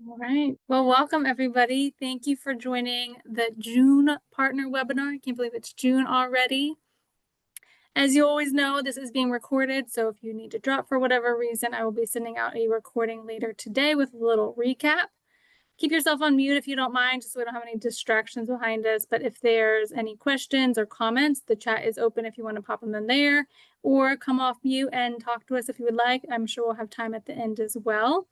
All right. Well, welcome everybody. Thank you for joining the June partner webinar. I can't believe it's June already. As you always know, this is being recorded, so if you need to drop for whatever reason, I will be sending out a recording later today with a little recap. Keep yourself on mute if you don't mind, just so we don't have any distractions behind us. But if there's any questions or comments, the chat is open if you want to pop them in there, or come off mute and talk to us if you would like. I'm sure we'll have time at the end as well.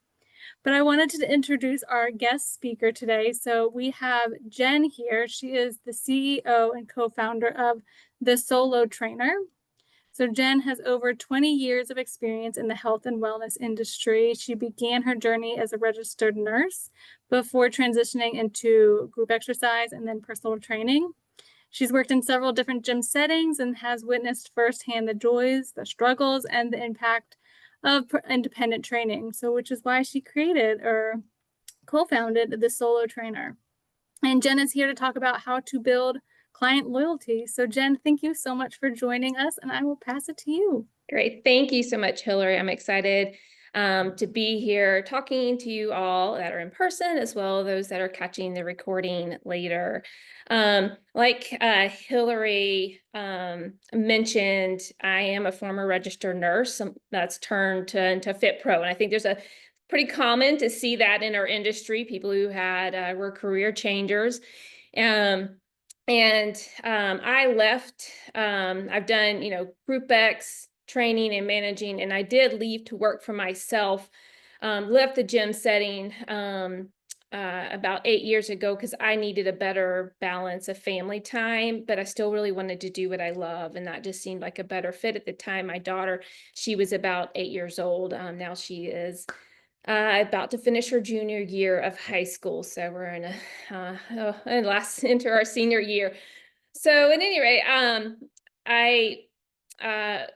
But I wanted to introduce our guest speaker today. So we have Jen here. She is the CEO and co-founder of The Solo Trainer. So Jen has over 20 years of experience in the health and wellness industry. She began her journey as a registered nurse before transitioning into group exercise and then personal training. She's worked in several different gym settings and has witnessed firsthand the joys, the struggles, and the impact of independent training. So, which is why she created or co-founded the Solo Trainer. And Jen is here to talk about how to build client loyalty. So, Jen, thank you so much for joining us, and I will pass it to you. Great. Thank you so much, Hillary. I'm excited to be here talking to you all that are in person, as well as those that are catching the recording later. Like Hillary mentioned, I am a former registered nurse that's turned into Fit Pro. And I think there's a pretty common to see that in our industry, people who were career changers. I left, I've done, Group X training and managing, and I did leave to work for myself, left the gym setting about 8 years ago because I needed a better balance of family time, but I still really wanted to do what I love, and that just seemed like a better fit at the time. My daughter, she was about 8 years old. Now she is about to finish her junior year of high school. So we're in into our senior year. So at any rate, I uh,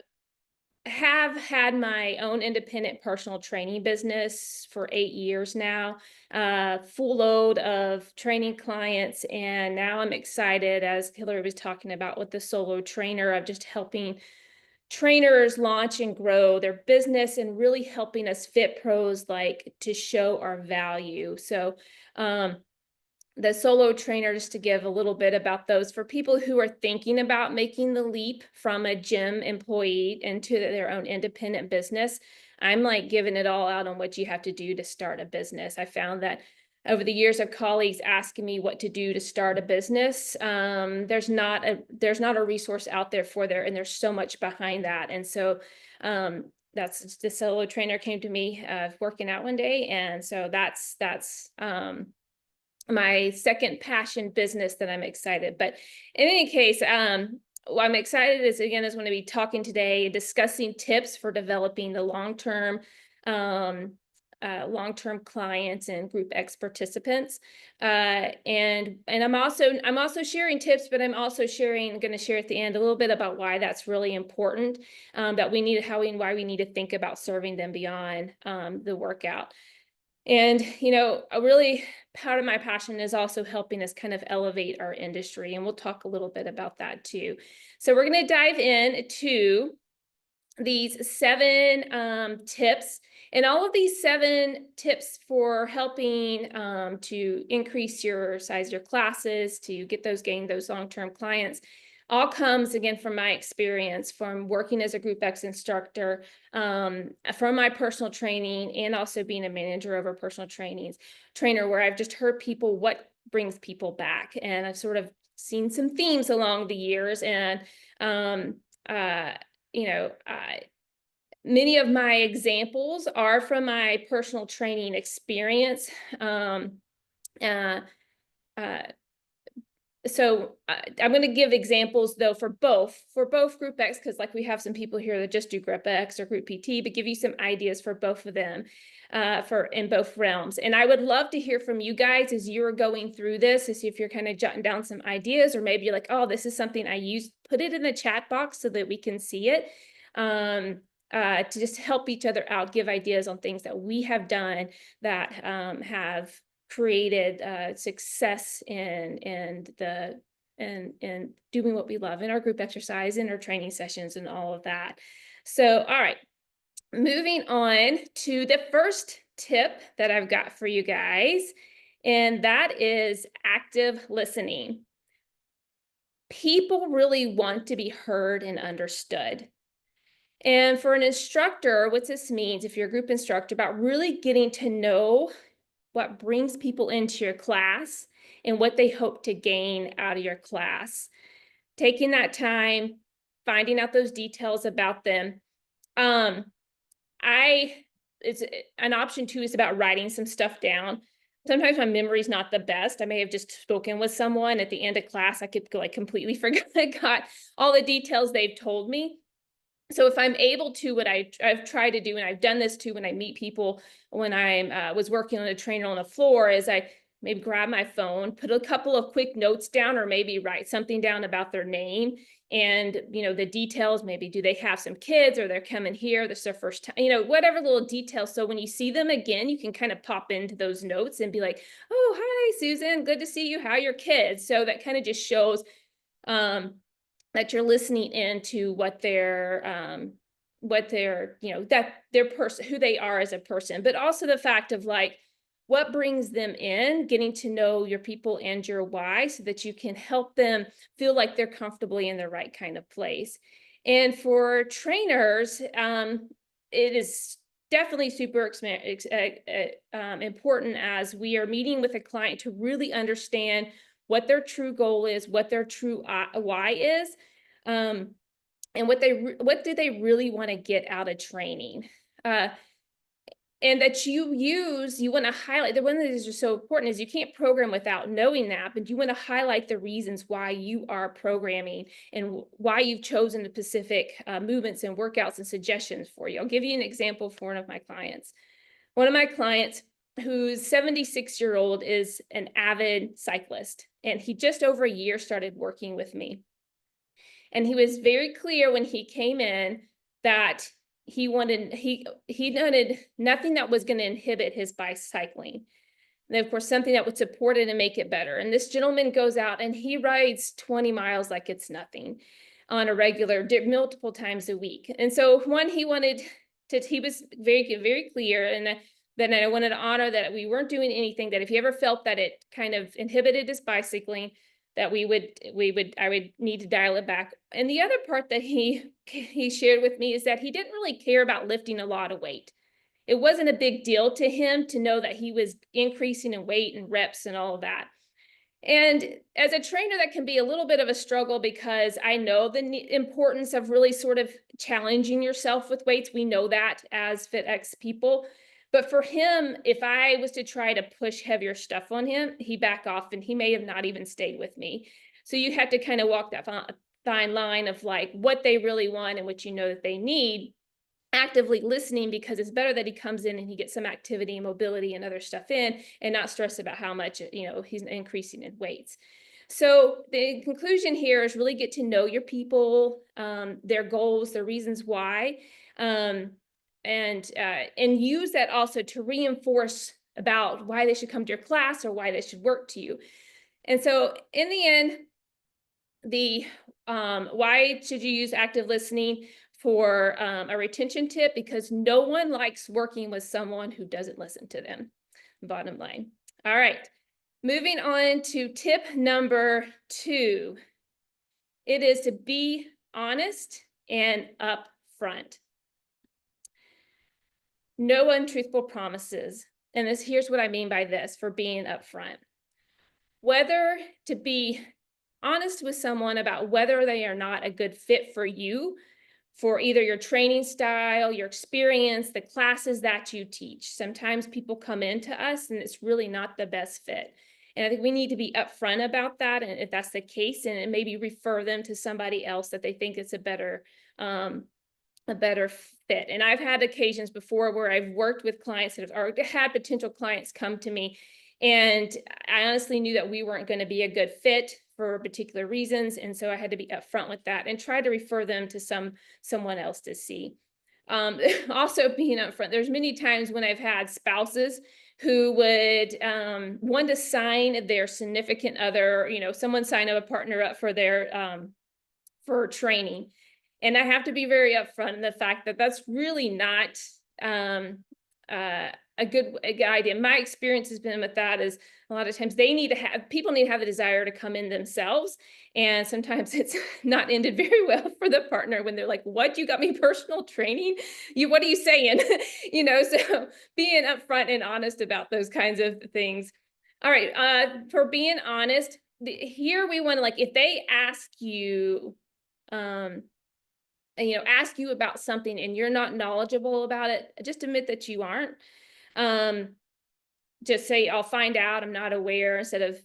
have had my own independent personal training business for 8 years now, full load of training clients. And now I'm excited, as Hillary was talking about, with the Solo Trainer, of just helping trainers launch and grow their business and really helping us fit pros like to show our value. So the Solo Trainer, just to give a little bit about those for people who are thinking about making the leap from a gym employee into their own independent business. I'm like giving it all out on what you have to do to start a business. I found that over the years of colleagues asking me what to do to start a business, there's not a resource out there for there, and there's so much behind that. And so that's the Solo Trainer came to me working out one day, and so that's my second passion business that I'm excited. But in any case, what I'm excited is going to be talking today, discussing tips for developing the long-term clients and Group X participants. And I'm also sharing tips, but I'm also going to share at the end a little bit about why that's really important, that we need, why we need to think about serving them beyond the workout. And, a really part of my passion is also helping us kind of elevate our industry. And we'll talk a little bit about that too. So we're going to dive in these 7 tips, and all of these 7 tips for helping to increase your size of your classes, to gain those long-term clients, all comes again from my experience from working as a Group X instructor, from my personal training, and also being a manager over personal trainer, where I've just heard people what brings people back, and I've sort of seen some themes along the years. And many of my examples are from my personal training experience. Uh, uh, so I'm going to give examples though for both Group X, because like we have some people here that just do Group X or Group PT, but give you some ideas for both of them, for in both realms. And I would love to hear from you guys as you're going through this, to see if you're kind of jotting down some ideas, or maybe you're like, oh, this is something I use. Put it in the chat box so that we can see it, to just help each other out, give ideas on things that we have done that have created success in doing what we love in our group exercise, in our training sessions, and all of that. So, all right, moving on to the first tip that I've got for you guys, and that is active listening. People really want to be heard and understood. And for an instructor, what this means, if you're a group instructor, about really getting to know what brings people into your class and what they hope to gain out of your class. Taking that time, finding out those details about them. Um, I it's an option too is about writing some stuff down. Sometimes my memory's not the best. I may have just spoken with someone at the end of class. I could like completely forgot all the details they've told me. So if I'm able to, what I've tried to do, and I've done this too when I meet people, when I was working on a trainer on the floor, is I maybe grab my phone, put a couple of quick notes down, or maybe write something down about their name and the details. Maybe do they have some kids, or they're coming here, this is their first time, whatever little details. So when you see them again, you can kind of pop into those notes and be like, "Oh, hi, Susan, good to see you. How are your kids?" So that kind of just shows um, that you're listening into what they're that their person, who they are as a person, but also the fact of like what brings them in, getting to know your people and your why, so that you can help them feel like they're comfortably in the right kind of place. And for trainers, it is definitely super important as we are meeting with a client to really understand what their true goal is, what their true why is, um, and what do they really want to get out of training. Uh, and that you want to highlight the one that is just so important is you can't program without knowing that, but you want to highlight the reasons why you are programming and why you've chosen the specific movements and workouts and suggestions for you. I'll give you an example for one of my clients. One of my clients, who's 76-year-old, is an avid cyclist, and he just over a year started working with me. And he was very clear when he came in that he wanted nothing that was going to inhibit his bicycling. And of course, something that would support it and make it better. And this gentleman goes out and he rides 20 miles like it's nothing on a regular, multiple times a week. And so he wanted to, he was very, very clear. And then I wanted to honor that we weren't doing anything that if he ever felt that it kind of inhibited his bicycling, that I would need to dial it back. And the other part that he shared with me is that he didn't really care about lifting a lot of weight. It wasn't a big deal to him to know that he was increasing in weight and reps and all of that. And as a trainer, that can be a little bit of a struggle because I know the importance of really sort of challenging yourself with weights. We know that as FitX people. But for him, if I was to try to push heavier stuff on him, he'd back off and he may have not even stayed with me. So you have to kind of walk that fine line of like what they really want and what you know that they need, actively listening, because it's better that he comes in and he gets some activity and mobility and other stuff in and not stress about how much he's increasing in weights. So the conclusion here is really get to know your people, their goals, their reasons why, um, and use that also to reinforce about why they should come to your class or why they should work to you. And so in the end, the why should you use active listening for a retention tip? Because no one likes working with someone who doesn't listen to them. Bottom line. All right, moving on to tip number 2. It is to be honest and upfront. No untruthful promises. And here's what I mean by this for being upfront. Whether to be honest with someone about whether they are not a good fit for you, for either your training style, your experience, the classes that you teach. Sometimes people come into us and it's really not the best fit. And I think we need to be upfront about that. And if that's the case, and maybe refer them to somebody else that they think is a better fit. And I've had occasions before where I've worked with clients that have already had potential clients come to me, and I honestly knew that we weren't going to be a good fit for particular reasons. And so I had to be upfront with that and try to refer them to someone else to see. Also being upfront, there's many times when I've had spouses who would want to sign their significant other, someone sign up a partner up for their for training. And I have to be very upfront in the fact that that's really not a good idea. My experience has been with that is a lot of times people need to have the desire to come in themselves. And sometimes it's not ended very well for the partner when they're like, what, you got me personal training? What are you saying? So being upfront and honest about those kinds of things. All right. For being honest, here we want to, like, if they um, ask you about something and you're not knowledgeable about it, just admit that you aren't. Um, just say, I'll find out, I'm not aware, instead of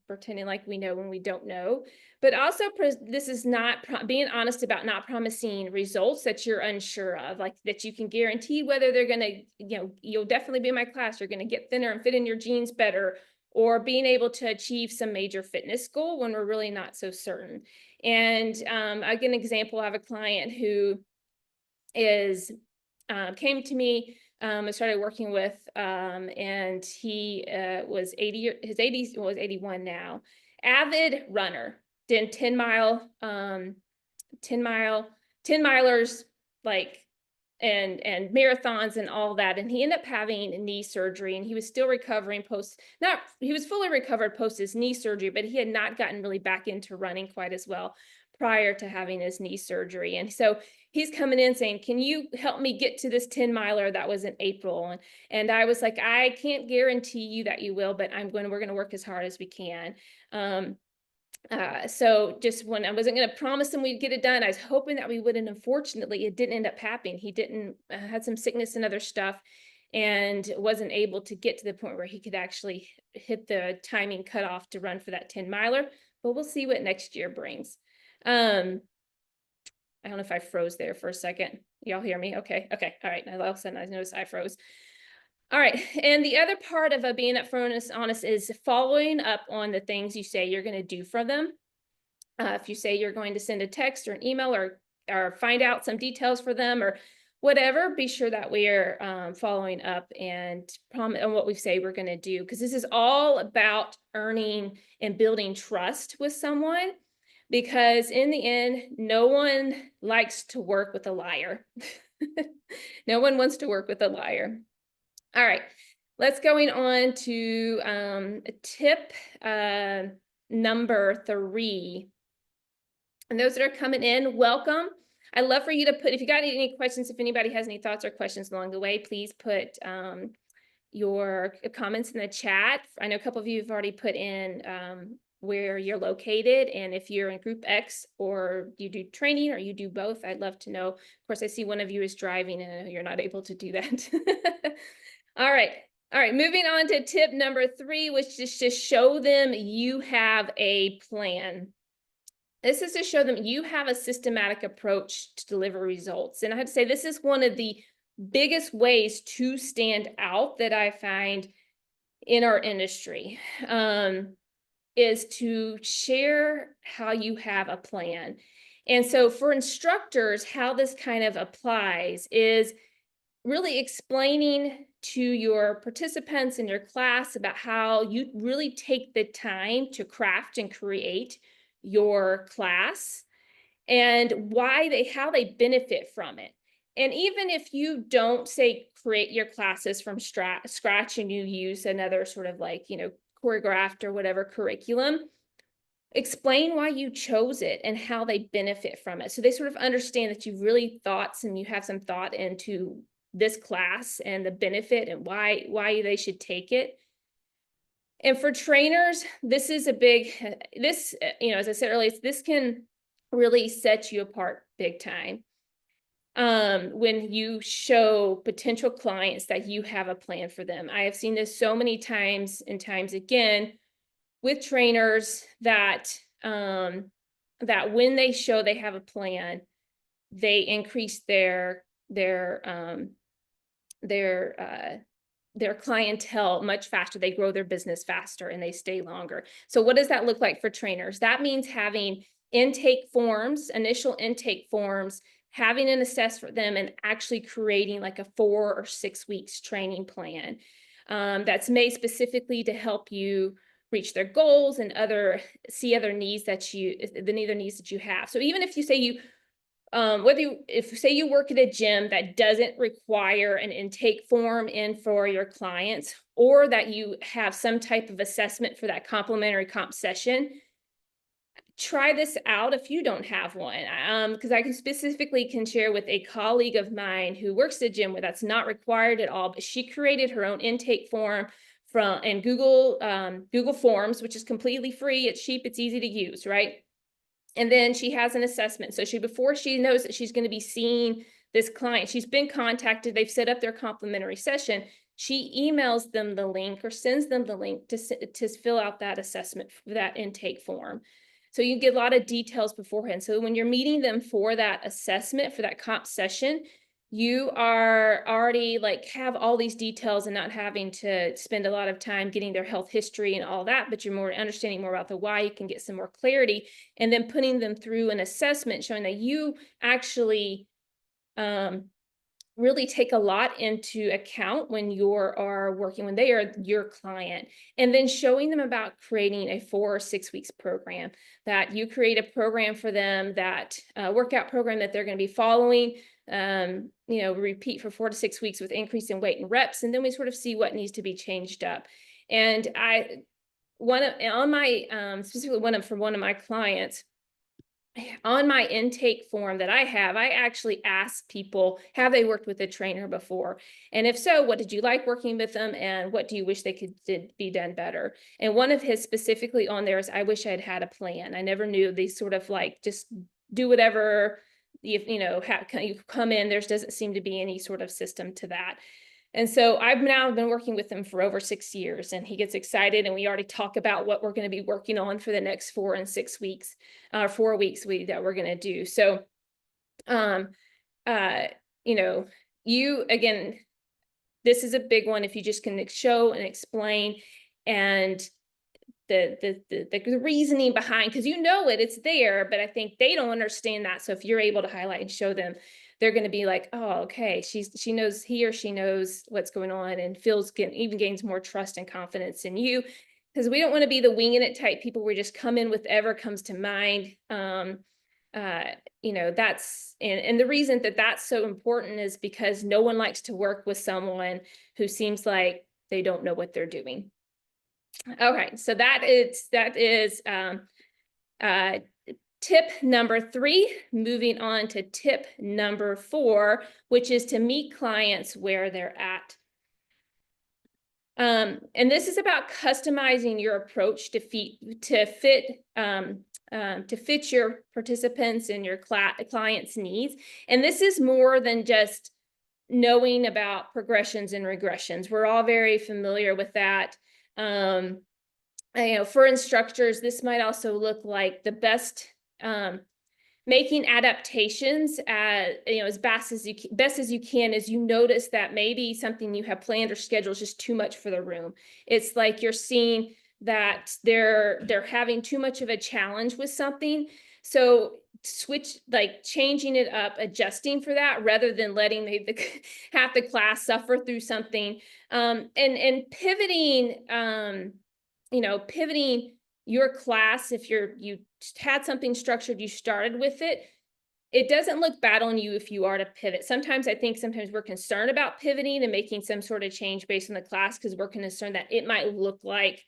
pretending like we know when we don't know. But also, this is not being honest about not promising results that you're unsure of, like that you can guarantee whether they're going to, you'll definitely be in my class, you're going to get thinner and fit in your jeans better, or being able to achieve some major fitness goal when we're really not so certain. And I get an example. I have a client who is came to me and started working with, and he was 80, his 80s, was 81 now, avid runner, did 10 mile, 10 milers, like, and marathons and all that. And he ended up having knee surgery, and he was still recovering he was fully recovered post his knee surgery, but he had not gotten really back into running quite as well prior to having his knee surgery. And so he's coming in saying, can you help me get to this 10 miler that was in April? And I was like, I can't guarantee you that you will, but we're going to work as hard as we can. So just when I wasn't going to promise him we'd get it done, I was hoping that we would, and unfortunately it didn't end up happening. He didn't had some sickness and other stuff, and wasn't able to get to the point where he could actually hit the timing cutoff to run for that 10 miler, but we'll see what next year brings. I don't know if I froze there for a second. Y'all hear me? Okay. All right. All of a sudden I noticed I froze. All right. And the other part of being upfront and honest is following up on the things you say you're going to do for them. If you say you're going to send a text or an email, or find out some details for them or whatever, be sure that we're following up and on what we say we're going to do, because this is all about earning and building trust with someone. Because in the end, no one likes to work with a liar. No one wants to work with a liar. All right, let's going on to tip number 3. And those that are coming in, welcome. I'd love for you to put, if you got any questions, if anybody has any thoughts or questions along the way, please put your comments in the chat. I know a couple of you have already put in where you're located, and if you're in group X or you do training or you do both, I'd love to know. Of course, I see one of you is driving and you're not able to do that. All right, moving on to tip number 3, which is to show them you have a plan. This is to show them you have a systematic approach to deliver results. And I have to say, this is one of the biggest ways to stand out that I find in our industry, is to share how you have a plan. And so for instructors, how this kind of applies is really explaining to your participants in your class about how you really take the time to craft and create your class, and how they benefit from it. And even if you don't say create your classes from scratch and you use another sort of like, choreographed or whatever curriculum, explain why you chose it and how they benefit from it. So they sort of understand that you've really thought and you have some thought into this class and the benefit and why they should take it. And for trainers, this is a big, as I said earlier, this can really set you apart big time. When you show potential clients that you have a plan for them. I have seen this so many times and times again with trainers that that when they show they have a plan, they increase their clientele much faster. They grow their business faster and they stay longer. So what does that look like for trainers? That means having initial intake forms, having an assess for them, and actually creating like a 4 or 6 weeks training plan that's made specifically to help you reach their goals and other needs that you have. So even if you say whether if say you work at a gym that doesn't require an intake form in for your clients, or that you have some type of assessment for that complimentary comp session, try this out if you don't have one. Because I can specifically can share with a colleague of mine who works at a gym where that's not required at all, but she created her own intake form from and Google Forms, which is completely free. It's cheap. It's easy to use, right? And then she has an assessment. So before she knows that she's going to be seeing this client, she's been contacted. They've set up their complimentary session. She emails them the link or sends them the link to fill out that assessment, that intake form. So you get a lot of details beforehand. So when you're meeting them for that assessment, for that comp session, you are already like have all these details and not having to spend a lot of time getting their health history and all that, but you're more understanding more about the why. You can get some more clarity, and then putting them through an assessment showing that you actually really take a lot into account when when they are your client, and then showing them about creating a 4 or 6 weeks program, that you create a program for them, that workout program that they're going to be following, repeat for 4 to 6 weeks with increase in weight and reps, and then we sort of see what needs to be changed up. And specifically for one of my clients, on my intake form that I have, I actually ask people, have they worked with a trainer before? And if so, what did you like working with them? And what do you wish they could be done better? And one of his specifically on there is, I wish I had had a plan. I never knew. They sort of like just do whatever, you come in, there doesn't seem to be any sort of system to that. And so I've now been working with him for over 6 years, and he gets excited, and we already talk about what we're going to be working on for the next 4 and 6 weeks, 4 weeks that we're going to do. So, um, uh, you know, again, this is a big one. If you just can show and explain, and the reasoning behind, because it's there, but I think they don't understand that. So if you're able to highlight and show them, they're going to be like, oh, okay, she knows, he or she knows what's going on, and even gains more trust and confidence in you. Because we don't want to be the winging it type people where just come in with whatever comes to mind. That's and the reason that that's so important is because no one likes to work with someone who seems like they don't know what they're doing. Okay, so that is tip number 3. Moving on to tip number 4, which is to meet clients where they're at. And this is about customizing your approach to fit your participants and your clients' needs. And this is more than just knowing about progressions and regressions. We're all very familiar with that. For instructors, this might also look like the best, making adaptations as best as you can, as you notice that maybe something you have planned or scheduled is just too much for the room. It's like you're seeing that they're having too much of a challenge with something. So changing it up, adjusting for that, rather than letting half the class suffer through something, and pivoting, pivoting your class. If you had something structured, you started with it, it doesn't look bad on you if you are to pivot. Sometimes we're concerned about pivoting and making some sort of change based on the class because we're concerned that it might look like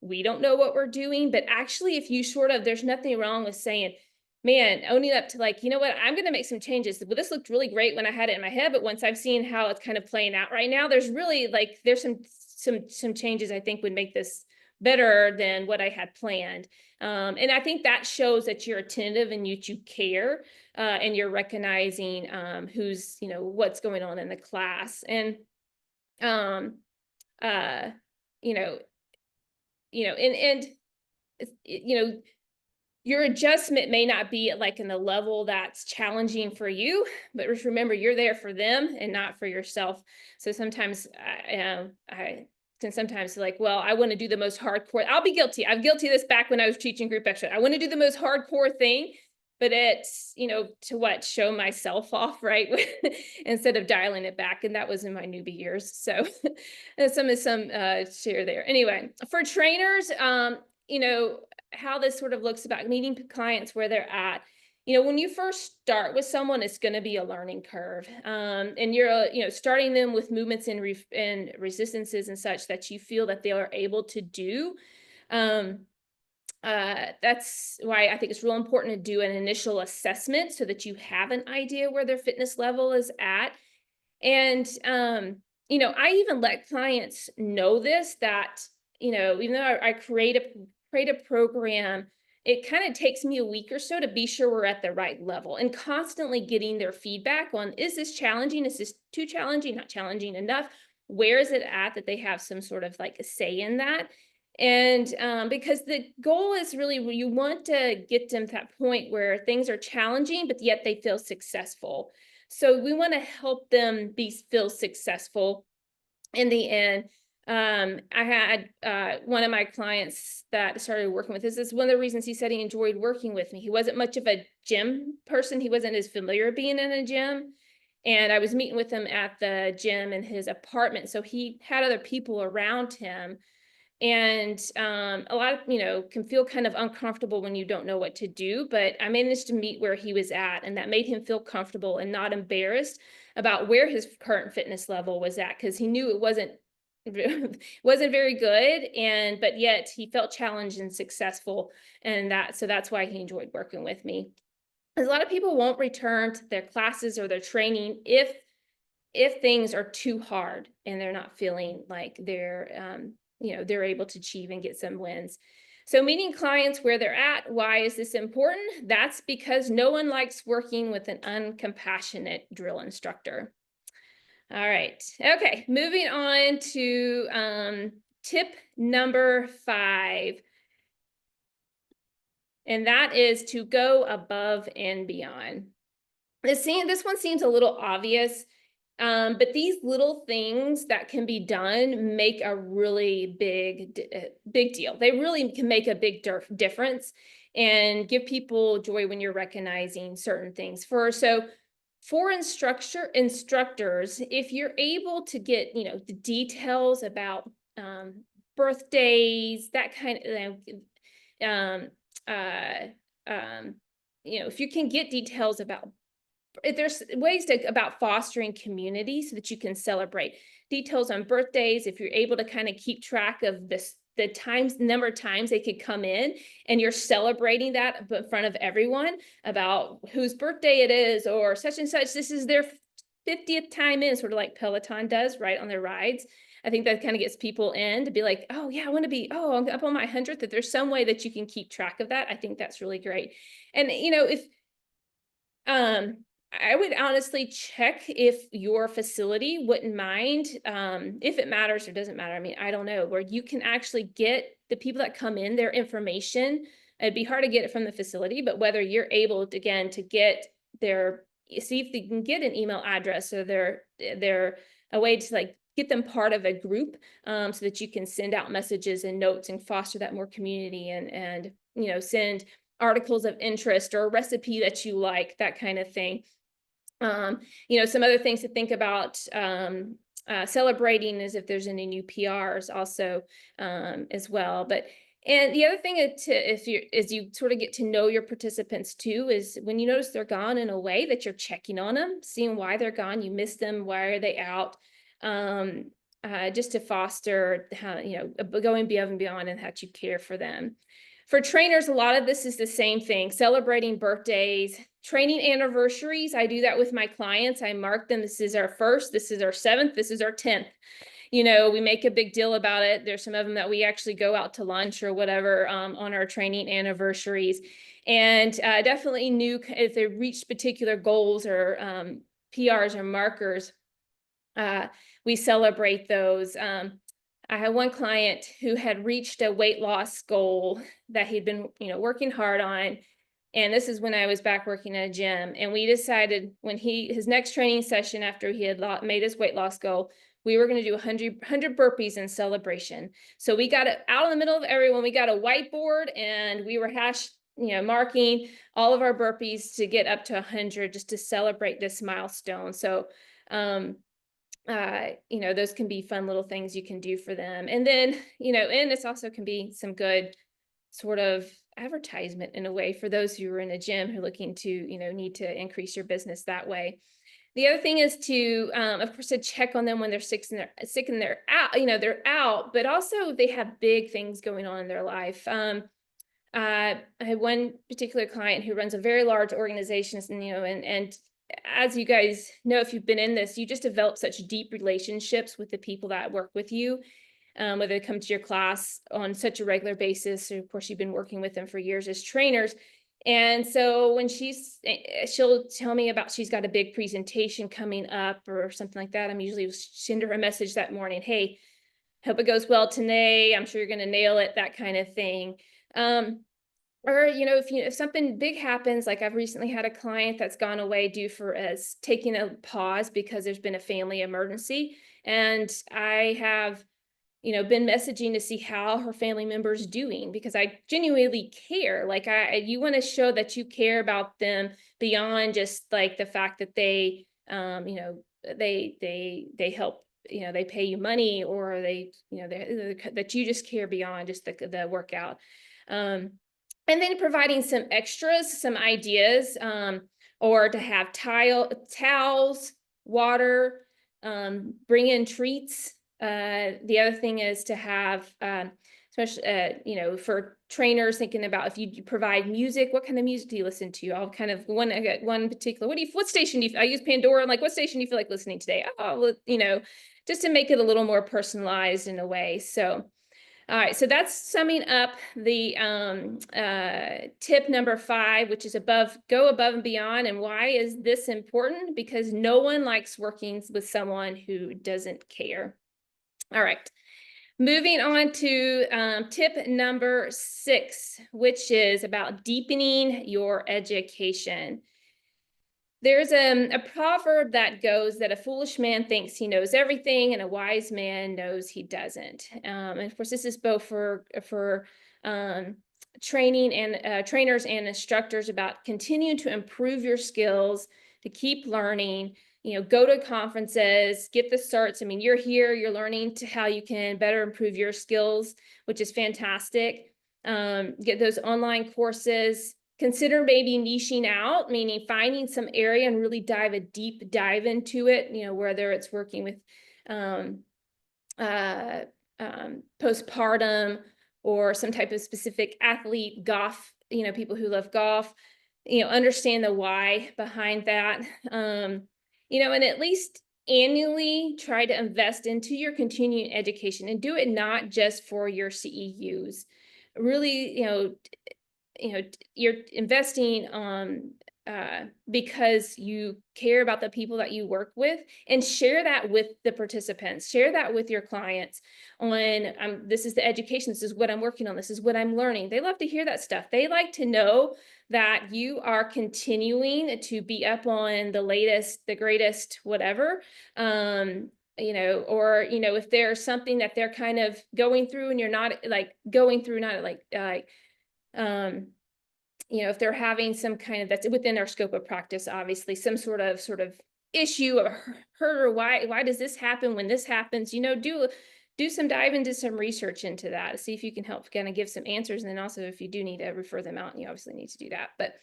we don't know what we're doing. But actually, if you there's nothing wrong with saying, man, owning up to like, you know what, I'm going to make some changes. Well, this looked really great when I had it in my head, but once I've seen how it's kind of playing out right now, there's some changes I think would make this better than what I had planned. And I think that shows that you're attentive and you care, and you're recognizing what's going on in the class. And um, uh, you know, your adjustment may not be like in the level that's challenging for you, but just remember you're there for them and not for yourself. So sometimes I can sometimes like, well, I want to do the most hardcore. I'll be guilty. I'm guilty of this back when I was teaching group exercise. I want to do the most hardcore thing, but it's, to show myself off, right? Instead of dialing it back. And that was in my newbie years. So some share there. Anyway, for trainers, how this sort of looks about meeting clients where they're at when you first start with someone, it's going to be a learning curve. And you're, starting them with movements and resistances and such that you feel that they are able to do. Um, that's why I think it's real important to do an initial assessment so that you have an idea where their fitness level is at. And, I even let clients know this, that, even though I create a program, it kind of takes me a week or so to be sure we're at the right level, and constantly getting their feedback on, is this challenging? Is this too challenging? Not challenging enough? Where is it at that they have some sort of like a say in that? And because the goal is really, you want to get them to that point where things are challenging, but yet they feel successful. So we want to help them feel successful in the end. I had one of my clients that started working with this. This is one of the reasons he said he enjoyed working with me. He wasn't much of a gym person. He wasn't as familiar being in a gym. And I was meeting with him at the gym in his apartment. So he had other people around him, and a lot of can feel kind of uncomfortable when you don't know what to do, but I managed to meet where he was at, and that made him feel comfortable and not embarrassed about where his current fitness level was at, because he knew it wasn't wasn't very good, and but yet he felt challenged and successful. And that's why he enjoyed working with me. 'Cause a lot of people won't return to their classes or their training if things are too hard and they're not feeling like they're able to achieve and get some wins. So meeting clients where they're at, why is this important? That's because no one likes working with an uncompassionate drill instructor. All right. Okay, moving on to tip number 5, and that is to go above and beyond. This one seems a little obvious, but these little things that can be done make a really big deal. They really can make a big difference and give people joy when you're recognizing certain things. For instructors, if you're able to get the details about birthdays, that kind of uh, um, if you can get details about, if there's ways about fostering community so that you can celebrate details on birthdays, if you're able to kind of keep track of the number of times they could come in, and you're celebrating that in front of everyone about whose birthday it is, or such and such, this is their 50th time in, sort of like Peloton does right on their rides. I think that kind of gets people in to be like, oh yeah, I want to be, oh, I'm up on my 100th. If there's some way that you can keep track of that, I think that's really great. And if I would honestly check if your facility wouldn't mind, if it matters or doesn't matter. I mean, I don't know, where you can actually get the people that come in their information. It'd be hard to get it from the facility, but whether you're able to, again, to get see if they can get an email address, or their a way to like get them part of a group, so that you can send out messages and notes and foster that more community, and send articles of interest or a recipe that you like, that kind of thing. Some other things to think about, celebrating is if there's any new PRs also, as well. And the other thing as you sort of get to know your participants too, is when you notice they're gone in a way, that you're checking on them, seeing why they're gone, you miss them, why are they out, just to foster how, going above and beyond, and how you care for them. For trainers, a lot of this is the same thing: celebrating birthdays, training anniversaries. I do that with my clients. I mark them. This is our 1st, this is our 7th, this is our 10th. We make a big deal about it. There's some of them that we actually go out to lunch or whatever, on our training anniversaries. And definitely if they reach particular goals or PRs or markers, we celebrate those. I had one client who had reached a weight loss goal that he'd been, working hard on. And this is when I was back working at a gym. And we decided, when his next training session, after he had made his weight loss goal, we were going to do 100 burpees in celebration. So we got it out in the middle of everyone. We got a whiteboard, and we were marking all of our burpees to get up to 100, just to celebrate this milestone. So, those can be fun little things you can do for them. And then, and this also can be some good sort of advertisement in a way for those who are in a gym who are looking to, need to increase your business that way. The other thing is to, of course, to check on them when they're sick and they're out, they're out, but also they have big things going on in their life. I had one particular client who runs a very large organization, and as you guys know, if you've been in this, you just develop such deep relationships with the people that work with you, whether they come to your class on such a regular basis, or of course you've been working with them for years as trainers. And so when she'll tell me about she's got a big presentation coming up or something like that. I'm usually send her a message that morning. Hey, hope it goes well today. I'm sure you're going to nail it, that kind of thing. Or, if something big happens, like I've recently had a client that's gone away due for as taking a pause because there's been a family emergency. And I have, been messaging to see how her family member's doing, because I genuinely care. Like you want to show that you care about them beyond just like the fact that they, they help, they pay you money, or that you just care beyond just the workout. And then providing some extras, some ideas, or to have towels, water, bring in treats. The other thing is to have, especially, for trainers thinking about if you provide music, what kind of music do you listen to? I'll kind of I got one particular, what station do you, I use Pandora, and like, what station do you feel like listening today? Oh, just to make it a little more personalized in a way. So, all right, so that's summing up the tip number 5, which is go above and beyond. And why is this important? Because no one likes working with someone who doesn't care. All right, moving on to tip number 6, which is about deepening your education. There's a proverb that goes that a foolish man thinks he knows everything, and a wise man knows he doesn't. And of course, this is both for training and trainers and instructors, about continuing to improve your skills, to keep learning. Go to conferences, get the certs. I mean, you're here, you're learning to how you can better improve your skills, which is fantastic. Get those online courses. Consider maybe niching out, meaning finding some area and really dive a deep dive into it, whether it's working with postpartum, or some type of specific athlete, golf, people who love golf, understand the why behind that. And at least annually try to invest into your continuing education, and do it not just for your CEUs. Really, you're investing because you care about the people that you work with, and share that with the participants, share that with your clients on, this is the education, this is what I'm working on, this is what I'm learning. They love to hear that stuff. They like to know that you are continuing to be up on the latest, the greatest, whatever. Or if there's something that they're kind of going through, and you're not like going through, not like if they're having some kind of, that's within our scope of practice, obviously, some sort of issue or hurt, or why does this happen when this happens, do some dive into some research into that, see if you can help kind of give some answers. And then also, if you do need to refer them out, you obviously need to do that. But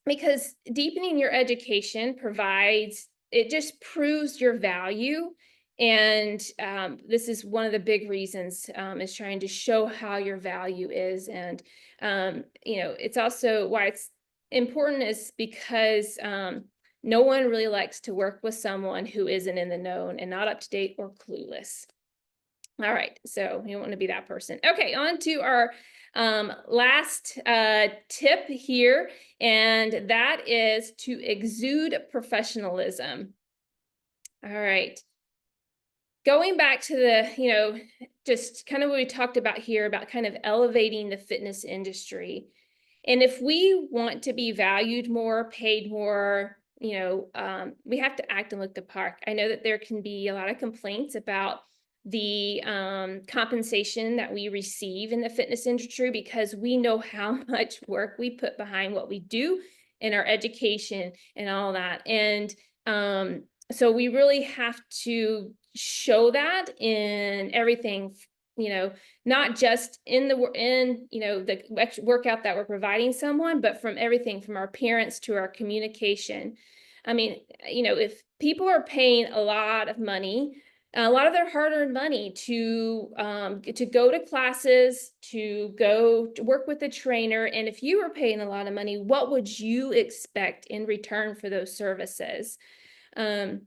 because deepening your education it just proves your value. And this is one of the big reasons, is trying to show how your value is. And it's also why it's important, is because no one really likes to work with someone who isn't in the know and not up to date or clueless. All right, so you don't want to be that person. Okay, on to our last tip here, and that is to exude professionalism. All right. Going back to the, just kind of what we talked about here, about kind of elevating the fitness industry. And if we want to be valued more, paid more, we have to act and look the part. I know that there can be a lot of complaints about the compensation that we receive in the fitness industry, because we know how much work we put behind what we do in our education and all that. And so we really have to show that in everything not just in the workout that we're providing someone, but from everything from our parents to our communication. I mean, if people are paying a lot of money, a lot of their hard-earned money to go to classes, to go to work with a trainer, and if you were paying a lot of money, what would you expect in return for those services? Um,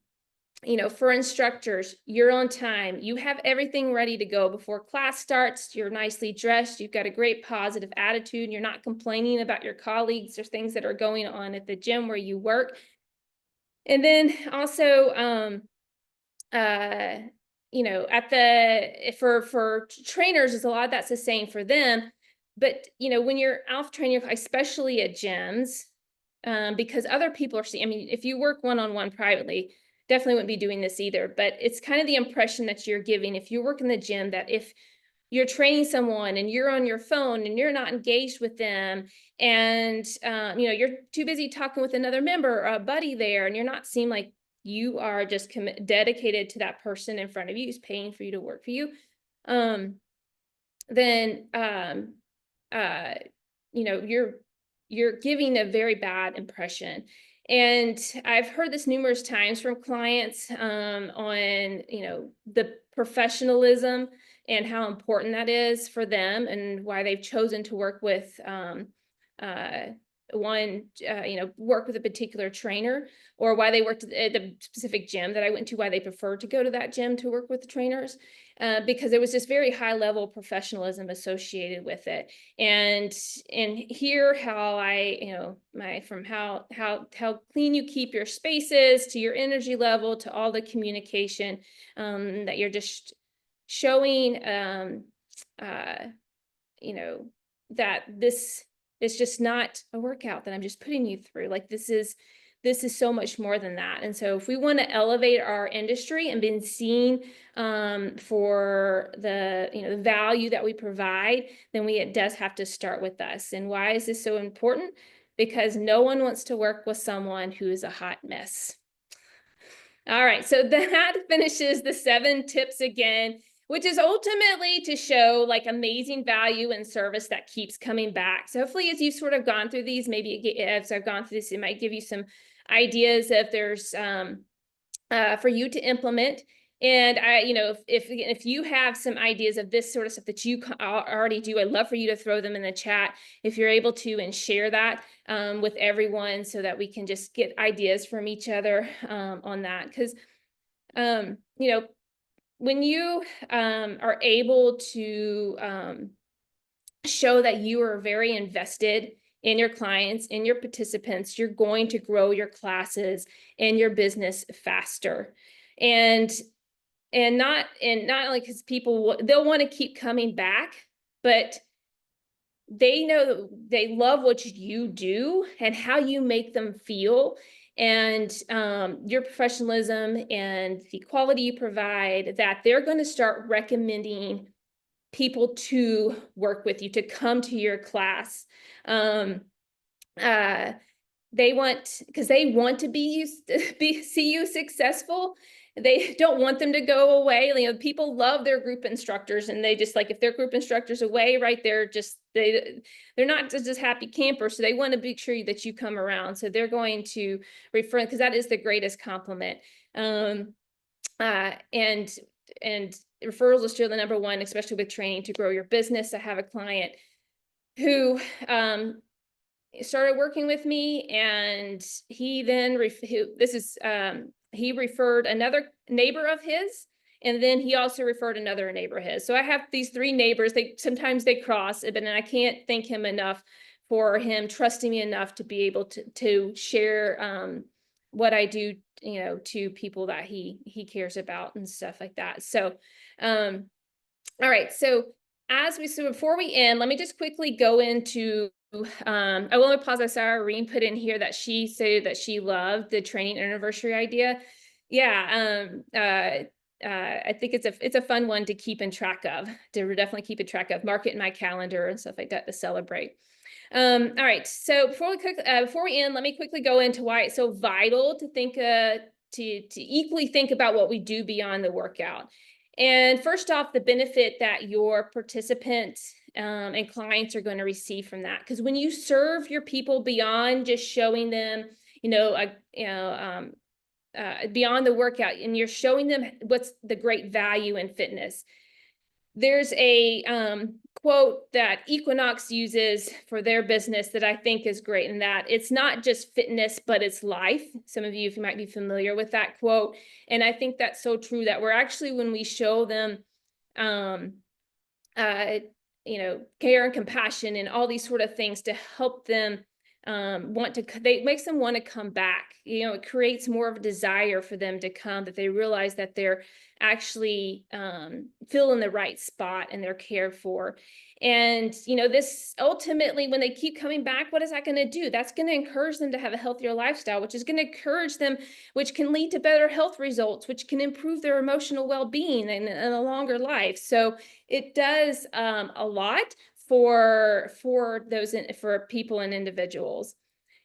for instructors, you're on time. You have everything ready to go before class starts. You're nicely dressed. You've got a great positive attitude. You're not complaining about your colleagues or things that are going on at the gym where you work. And then also, at for trainers, is a lot of that's the same for them. But when you're off training, especially at gyms, because other people are seeing. I mean, if you work one-on-one privately, definitely wouldn't be doing this either. But it's kind of the impression that you're giving if you work in the gym, that if you're training someone and you're on your phone and you're not engaged with them, and you're too busy talking with another member or a buddy there, and you're not seem like you are just dedicated to that person in front of you who's paying for you to work for you, um, then uh, you're giving a very bad impression. And I've heard this numerous times from clients, on the professionalism and how important that is for them, and why they've chosen to work with uh, work with a particular trainer, or why they worked at the specific gym that I went to, why they preferred to go to that gym to work with the trainers, because there was this very high level of professionalism associated with it. And hear how from how clean you keep your spaces, to your energy level, to all the communication, that you're just showing, uh, that this is just not a workout that I'm just putting you through. Like, this is so much more than that. And so if we want to elevate our industry and been seen, for the value that we provide, then it does have to start with us. And why is this so important? Because no one wants to work with someone who is a hot mess. All right, so that finishes the 7 tips again, which is ultimately to show like amazing value and service that keeps coming back. So hopefully, as you've sort of gone through these, maybe as I've gone through this, it might give you some ideas if there's for you to implement. And if you have some ideas of this sort of stuff that you already do, I'd love for you to throw them in the chat if you're able to, and share that with everyone, so that we can just get ideas from each other on that. Because when you are able to show that you are very invested in your clients, in your participants, you're going to grow your classes and your business faster. And not only because people they'll want to keep coming back, but they know that they love what you do and how you make them feel, and your professionalism and the quality you provide, that they're going to start recommending people to work with you, to come to your class. They want, because they want to see you successful. They don't want them to go away. People love their group instructors, and they just, like, if their group instructor's away, right, they're not just happy campers. So they want to make sure that you come around. So they're going to refer, because that is the greatest compliment. And referrals is still the number one, especially with training to grow your business. I have a client who started working with me, and he then he referred another neighbor of his, and then he also referred another neighbor of his. So I have these 3 neighbors. Sometimes they cross, but I can't thank him enough for him trusting me enough to be able to share what I do, to people that he cares about and stuff like that. So all right, so before we end, let me just quickly go into I will pause. I saw Irene put in here that she said that she loved the training anniversary idea. Yeah, I think it's a fun one to keep in track of, to definitely keep in track of, mark it in my calendar and stuff like that to celebrate. All right, so before we end, let me quickly go into why it's so vital to think to equally think about what we do beyond the workout. And first off, the benefit that your participants and clients are going to receive from that, because when you serve your people beyond just showing them, beyond the workout, and you're showing them what's the great value in fitness. There's a quote that Equinox uses for their business that I think is great, and that it's not just fitness, but it's life. Some of you, if you might be familiar with that quote, and I think that's so true, that we're actually, when we show them um, uh, care and compassion and all these sort of things to help them they makes them want to come back. It creates more of a desire for them to come, that they realize that they're actually feel in the right spot and they're cared for. And this ultimately, when they keep coming back, what is that going to do? That's going to encourage them to have a healthier lifestyle, which is going to encourage them, which can lead to better health results, which can improve their emotional well-being and a longer life. So it does a lot for those for people and individuals.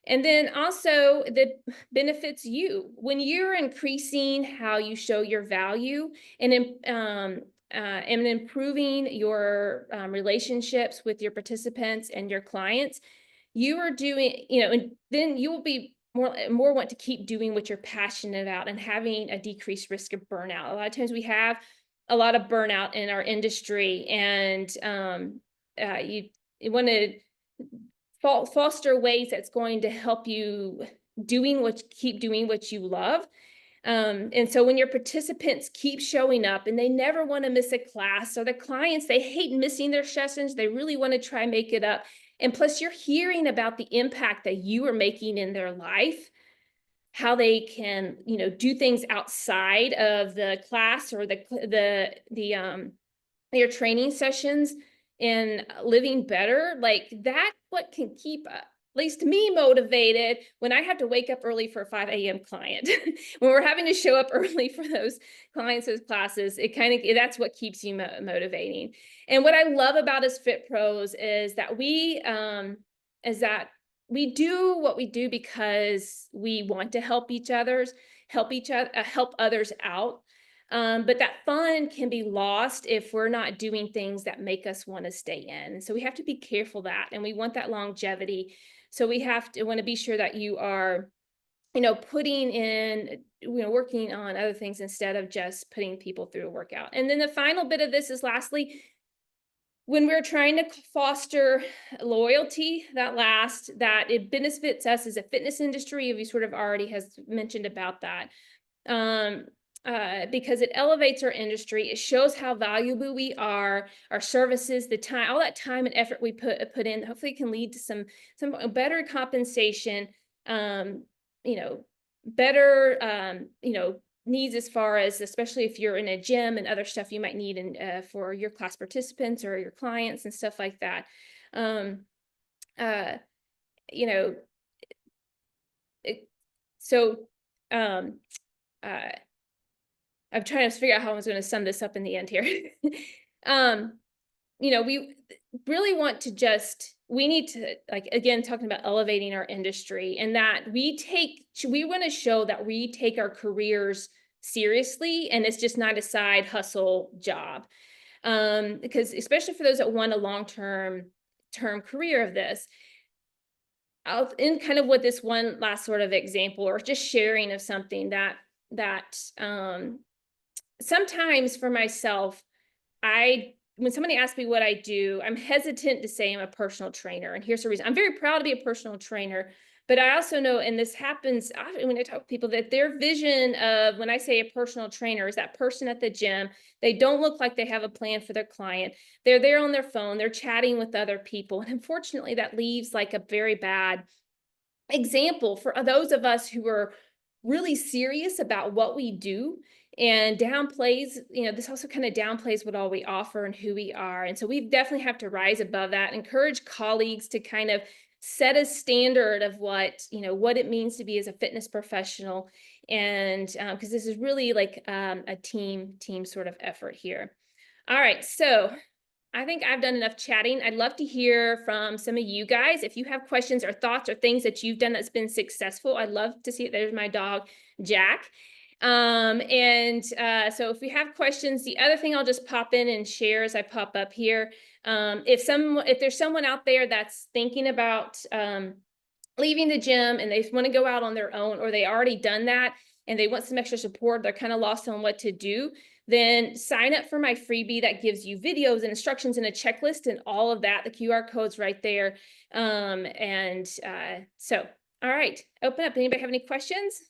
And then also the benefits you when you're increasing how you show your value and improving your relationships with your participants and your clients. You are doing, and then you will be more want to keep doing what you're passionate about and having a decreased risk of burnout. A lot of times we have a lot of burnout in our industry, and you want to foster ways that's going to help you keep doing what you love. And so when your participants keep showing up and they never want to miss a class, or the clients, they hate missing their sessions, they really want to try and make it up. And plus you're hearing about the impact that you are making in their life, how they can, do things outside of the class or your training sessions, and living better, like that, what can keep at least me motivated when I have to wake up early for a 5 a.m. client. When we're having to show up early for those clients, those classes, that's what keeps you motivating. And what I love about us Fit Pros is that we do what we do because we want to help others out. But that fun can be lost if we're not doing things that make us want to stay in. And so we have to be careful that, and we want that longevity. So we want to be sure that you are, putting in, working on other things instead of just putting people through a workout. And then the final bit of this is, lastly, when we're trying to foster loyalty that it benefits us as a fitness industry, we sort of already has mentioned about that. Because it elevates our industry. It shows how valuable we are, our services, the time, all that time and effort we put in, hopefully can lead to some better compensation, better, needs as far as, especially if you're in a gym and other stuff you might need for your class participants or your clients and stuff like that. Um, uh, you know, it, so, uh, I'm trying to figure out how I was going to sum this up in the end here. We really want to we need to, like, again, talking about elevating our industry, and that we want to show that we take our careers seriously, and it's just not a side hustle job. Because especially for those that want a long-term career of this, I'll in kind of what this one last sort of example, or just sharing of something that sometimes for myself, when somebody asks me what I do, I'm hesitant to say I'm a personal trainer. And here's the reason. I'm very proud to be a personal trainer, but I also know, and this happens often when I talk to people, that their vision of when I say a personal trainer is that person at the gym. They don't look like they have a plan for their client. They're there on their phone. They're chatting with other people. And unfortunately, that leaves like a very bad example for those of us who are really serious about what we do, and downplays, this also kind of downplays what all we offer and who we are. And so we definitely have to rise above that, encourage colleagues to kind of set a standard of what it means to be as a fitness professional. And because this is really like a team sort of effort here. All right, so I think I've done enough chatting. I'd love to hear from some of you guys. If you have questions or thoughts or things that you've done that's been successful, I'd love to see it. There's my dog, Jack. So if we have questions, the other thing I'll just pop in and share as I pop up here. If there's someone out there that's thinking about leaving the gym and they want to go out on their own, or they already done that and they want some extra support, they're kind of lost on what to do, then sign up for my freebie that gives you videos and instructions and a checklist and all of that. The QR code's right there. All right, open up. Anybody have any questions?